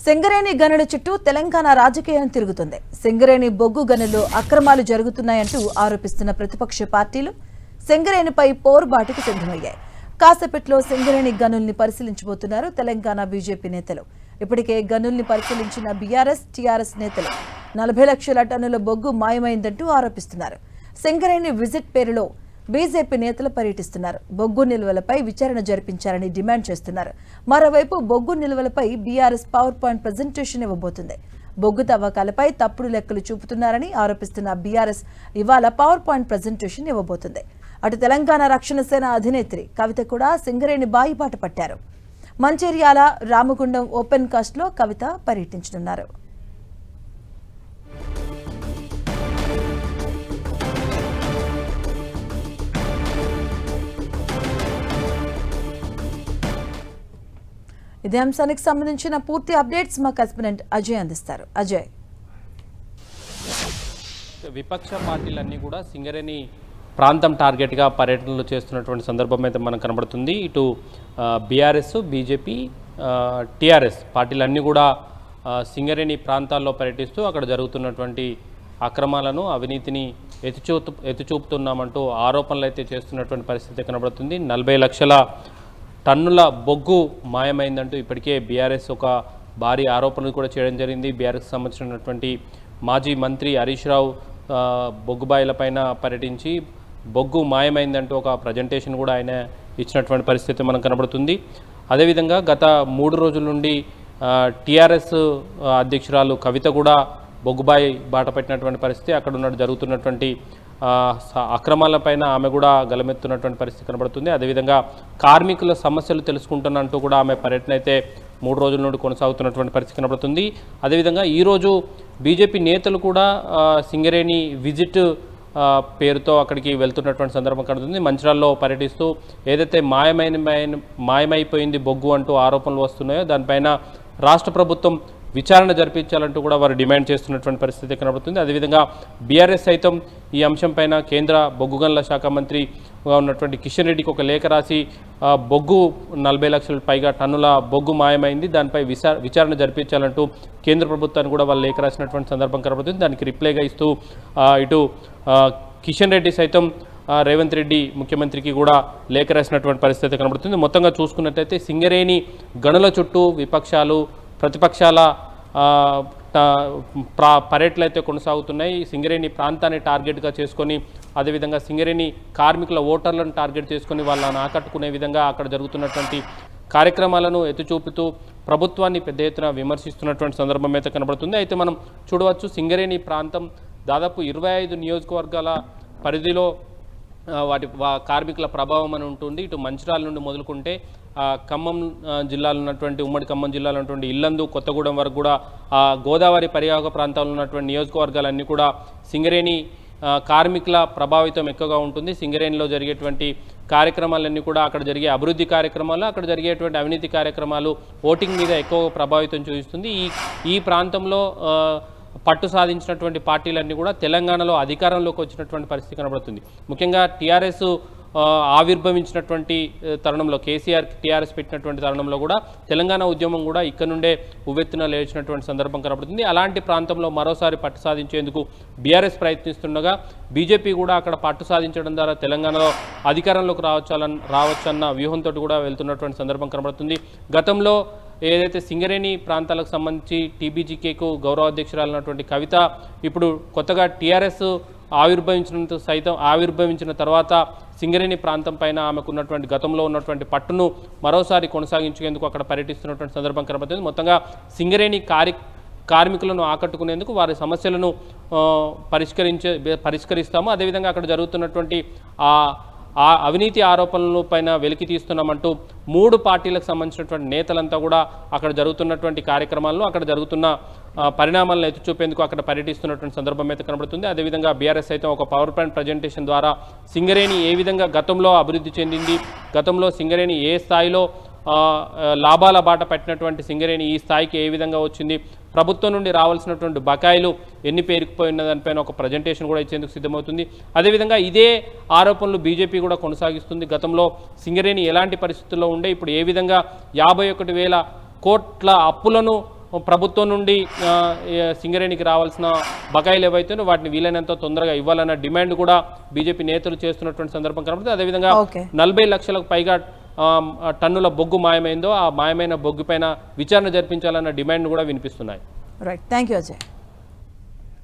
సింగరేణి గనుల చుట్టూ తెలంగాణ రాజకీయం తిరుగుతుంది. సింగరేణి బొగ్గు గనుల్లో అక్రమాలు జరుగుతున్నాయంటూ ఆరోపిస్తున్న ప్రతిపక్ష పార్టీలు సింగరేణిపై పోరుబాటుకు సిద్ధమయ్యాయి. కాసేపట్లో సింగరేణి గనుల్ని పరిశీలించబోతున్నారు తెలంగాణ బీజేపీ నేతలు. ఇప్పటికే గనుల్ని పరిశీలించిన బీఆర్ఎస్, టీఆర్ఎస్ నేతలు 40 లక్షల టన్నుల బొగ్గు మాయమైందంటూ ఆరోపిస్తున్నారు. సింగరేణి విజిట్ పేరులో బీజేపీ నేతలు పర్యటిస్తున్నారు. బొగ్గు నిల్వలపై విచారణ జరిపించాలని డిమాండ్ చేస్తున్నారు. మరోవైపు బొగ్గు నిల్వలపై బీఆర్ఎస్ పవర్ పాయింట్ ప్రజెంటేషన్ ఇవ్వబోతుంది. బొగ్గు తవ్వకాలపై తప్పుడు లెక్కలు చూపుతున్నారని ఆరోపిస్తున్న బీఆర్ఎస్ ఇవాళ పవర్ పాయింట్ ప్రజెంటేషన్ ఇవ్వబోతుంది. అటు తెలంగాణ రక్షణ సేన అధినేత్రి కవిత కూడా సింగరేణి బాయిబాట పట్టారు. మంచిర్యాల, రామగుండం ఓపెన్ కాస్ట్ లో కవిత పర్యటించనున్నారు. ఇదే అంశానికి సంబంధించిన పూర్తి అప్డేట్స్ మా కరెస్పాండెంట్ అజయ్ అందిస్తారు. అజయ్, విపక్ష పార్టీలన్నీ కూడా సింగరేణి ప్రాంతం టార్గెట్గా పర్యటనలు చేస్తున్నటువంటి సందర్భం అయితే మనకు కనబడుతుంది. ఇటు బీఆర్ఎస్, బీజేపీ, టీఆర్ఎస్ పార్టీలన్నీ కూడా సింగరేణి ప్రాంతాల్లో పర్యటిస్తూ అక్కడ జరుగుతున్నటువంటి అక్రమాలను, అవినీతిని ఎత్తిచూపుతున్నామంటూ ఆరోపణలు అయితే చేస్తున్నటువంటి పరిస్థితి కనబడుతుంది. 40 లక్షల టన్నుల బొగ్గు మాయమైందంటూ ఇప్పటికే బీఆర్ఎస్ ఒక భారీ ఆరోపణలు కూడా చేయడం జరిగింది. బీఆర్ఎస్కి సంబంధించినటువంటి మాజీ మంత్రి హరీష్ రావు బొగ్గుబాయిలపైన పర్యటించి బొగ్గు మాయమైందంటూ ఒక ప్రజెంటేషన్ కూడా ఆయన ఇచ్చినటువంటి పరిస్థితి మనకు కనబడుతుంది. అదేవిధంగా గత 3 రోజుల నుండి టీఆర్ఎస్ అధ్యక్షురాలు కవిత కూడా బొగ్గుబాయి బాట పెట్టినటువంటి పరిస్థితి, అక్కడ జరుగుతున్నటువంటి అక్రమాలపైన ఆమె కూడా గలమెత్తున్నటువంటి పరిస్థితి కనబడుతుంది. అదేవిధంగా కార్మికుల సమస్యలు తెలుసుకుంటున్నంటూ కూడా ఆమె పర్యటన అయితే 3 రోజుల నుండి కొనసాగుతున్నటువంటి పరిస్థితి కనబడుతుంది. అదేవిధంగా ఈరోజు బీజేపీ నేతలు కూడా సింగరేణి విజిట్ పేరుతో అక్కడికి వెళ్తున్నటువంటి సందర్భం కనబడుతుంది. మంచిర్యాలలో పర్యటిస్తూ ఏదైతే మాయమైపోయింది బొగ్గు అంటూ ఆరోపణలు వస్తున్నాయో దానిపైన రాష్ట్ర ప్రభుత్వం విచారణ జరిపించాలంటూ కూడా వారు డిమాండ్ చేస్తున్నటువంటి పరిస్థితి కనబడుతుంది. అదేవిధంగా బీఆర్ఎస్ సైతం ఈ అంశంపైన కేంద్ర బొగ్గు గనుల శాఖ మంత్రిగా ఉన్నటువంటి కిషన్ రెడ్డికి ఒక లేఖ రాసి బొగ్గు 40 లక్షల పైగా టన్నుల బొగ్గు మాయమైంది, దానిపై విచారణ జరిపించాలంటూ కేంద్ర ప్రభుత్వాన్ని కూడా వాళ్ళు లేఖ రాసినటువంటి సందర్భం కనబడుతుంది. దానికి రిప్లైగా ఇస్తూ ఇటు కిషన్ రెడ్డి సైతం రేవంత్ రెడ్డి ముఖ్యమంత్రికి కూడా లేఖ రాసినటువంటి పరిస్థితి కనబడుతుంది. మొత్తంగా చూసుకున్నట్లయితే సింగరేణి గనుల చుట్టూ విపక్షాలు, ప్రతిపక్షాల పర్యటనలు అయితే కొనసాగుతున్నాయి. సింగరేణి ప్రాంతాన్ని టార్గెట్గా చేసుకొని, అదేవిధంగా సింగరేణి కార్మికుల ఓటర్లను టార్గెట్ చేసుకొని వాళ్ళని ఆకట్టుకునే విధంగా అక్కడ జరుగుతున్నటువంటి కార్యక్రమాలను ఎత్తిచూపుతూ ప్రభుత్వాన్ని పెద్ద ఎత్తున విమర్శిస్తున్నటువంటి సందర్భం అయితే కనబడుతుంది. అయితే మనం చూడవచ్చు, సింగరేణి ప్రాంతం దాదాపు 25 నియోజకవర్గాల పరిధిలో వాటి కార్మికుల ప్రభావం అని ఉంటుంది. ఇటు మంచిర్యాల నుండి మొదలుకుంటే ఖమ్మం జిల్లాలో ఉన్నటువంటి, ఉమ్మడి ఖమ్మం జిల్లాలో ఉన్నటువంటి ఇల్లందు, కొత్తగూడెం వరకు కూడా గోదావరి పరివాహక ప్రాంతాల్లో ఉన్నటువంటి నియోజకవర్గాలన్నీ కూడా సింగరేణి కార్మికుల ప్రభావితం ఎక్కువగా ఉంటుంది. సింగరేణిలో జరిగేటువంటి కార్యక్రమాలన్నీ కూడా, అక్కడ జరిగే అభివృద్ధి కార్యక్రమాలు, అక్కడ జరిగేటువంటి అవినీతి కార్యక్రమాలు ఓటింగ్ మీద ఎక్కువ ప్రభావితం చూపిస్తుంది. ఈ ప్రాంతంలో పట్టు సాధించినటువంటి పార్టీలన్నీ కూడా తెలంగాణలో అధికారంలోకి వచ్చినటువంటి పరిస్థితి కనబడుతుంది. ముఖ్యంగా టీఆర్ఎస్ ఆవిర్భవించినటువంటి తరుణంలో, కేసీఆర్ టీఆర్ఎస్ పెట్టినటువంటి తరుణంలో కూడా తెలంగాణ ఉద్యమం కూడా ఇక్కడ నుండే ఉవ్వెత్తున లేచినటువంటి సందర్భం కనబడుతుంది. అలాంటి ప్రాంతంలో మరోసారి పట్టు సాధించేందుకు బీఆర్ఎస్ ప్రయత్నిస్తుండగా బీజేపీ కూడా అక్కడ పట్టు సాధించడం ద్వారా తెలంగాణలో అధికారంలోకి రావచ్చన్న వ్యూహంతో కూడా వెళ్తున్నటువంటి సందర్భం కనబడుతుంది. గతంలో ఏదైతే సింగరేణి ప్రాంతాలకు సంబంధించి టీబీజీకేకు గౌరవ అధ్యక్షురాలైనటువంటి కవిత ఇప్పుడు కొత్తగా టీఆర్ఎస్ ఆవిర్భవించిన తర్వాత సింగరేణి ప్రాంతం పైన ఆమెకున్నటువంటి గతంలో ఉన్నటువంటి పట్టును మరోసారి కొనసాగించేందుకు అక్కడ పర్యటిస్తున్నటువంటి సందర్భం కనబడుతుంది. మొత్తంగా సింగరేణి కార్మికులను ఆకట్టుకునేందుకు వారి సమస్యలను పరిష్కరిస్తాము, అదేవిధంగా అక్కడ జరుగుతున్నటువంటి అవినీతి ఆరోపణల పైన వెలికి తీస్తున్నామంటూ 3 పార్టీలకు సంబంధించినటువంటి నేతలంతా కూడా అక్కడ జరుగుతున్నటువంటి కార్యక్రమాలను, అక్కడ జరుగుతున్న పరిణామాలను ఎత్తిచూపేందుకు అక్కడ పర్యటిస్తున్నటువంటి సందర్భం అయితే కనబడుతుంది. అదేవిధంగా బీఆర్ఎస్ అయితే ఒక పవర్ పాయింట్ ప్రజెంటేషన్ ద్వారా సింగరేణి ఏ విధంగా గతంలో అభివృద్ధి చెందింది, గతంలో సింగరేణి ఏ స్థాయిలో లాభాల బాట పట్టినటువంటి సింగరేణి ఈ స్థాయికి ఏ విధంగా వచ్చింది, ప్రభుత్వం నుండి రావాల్సినటువంటి బకాయిలు ఎన్ని పేరుకుపోయిన దానిపైన ఒక ప్రజెంటేషన్ కూడా ఇచ్చేందుకు సిద్ధమవుతుంది. అదేవిధంగా ఇదే ఆరోపణలు బీజేపీ కూడా కొనసాగిస్తుంది. గతంలో సింగరేణి ఎలాంటి పరిస్థితుల్లో ఉండే, ఇప్పుడు ఏ విధంగా 51,000 కోట్ల అప్పులను ప్రభుత్వం నుండి సింగరేణికి రావాల్సిన బకాయిలు ఏవైతే వాటిని వీలైనంత తొందరగా ఇవ్వాలన్న డిమాండ్ కూడా బీజేపీ నేతలు చేస్తున్నటువంటి సందర్భం కనబడుతుంది. అదేవిధంగా 40 లక్షలకు పైగా టన్నుల బొగ్గు మాయమైందో ఆ మాయమైన బొగ్గు పైన విచారణ జరిపించాలన్న డిమాండ్ కూడా వినిపిస్తున్నాయి. Right, thank you Ajay.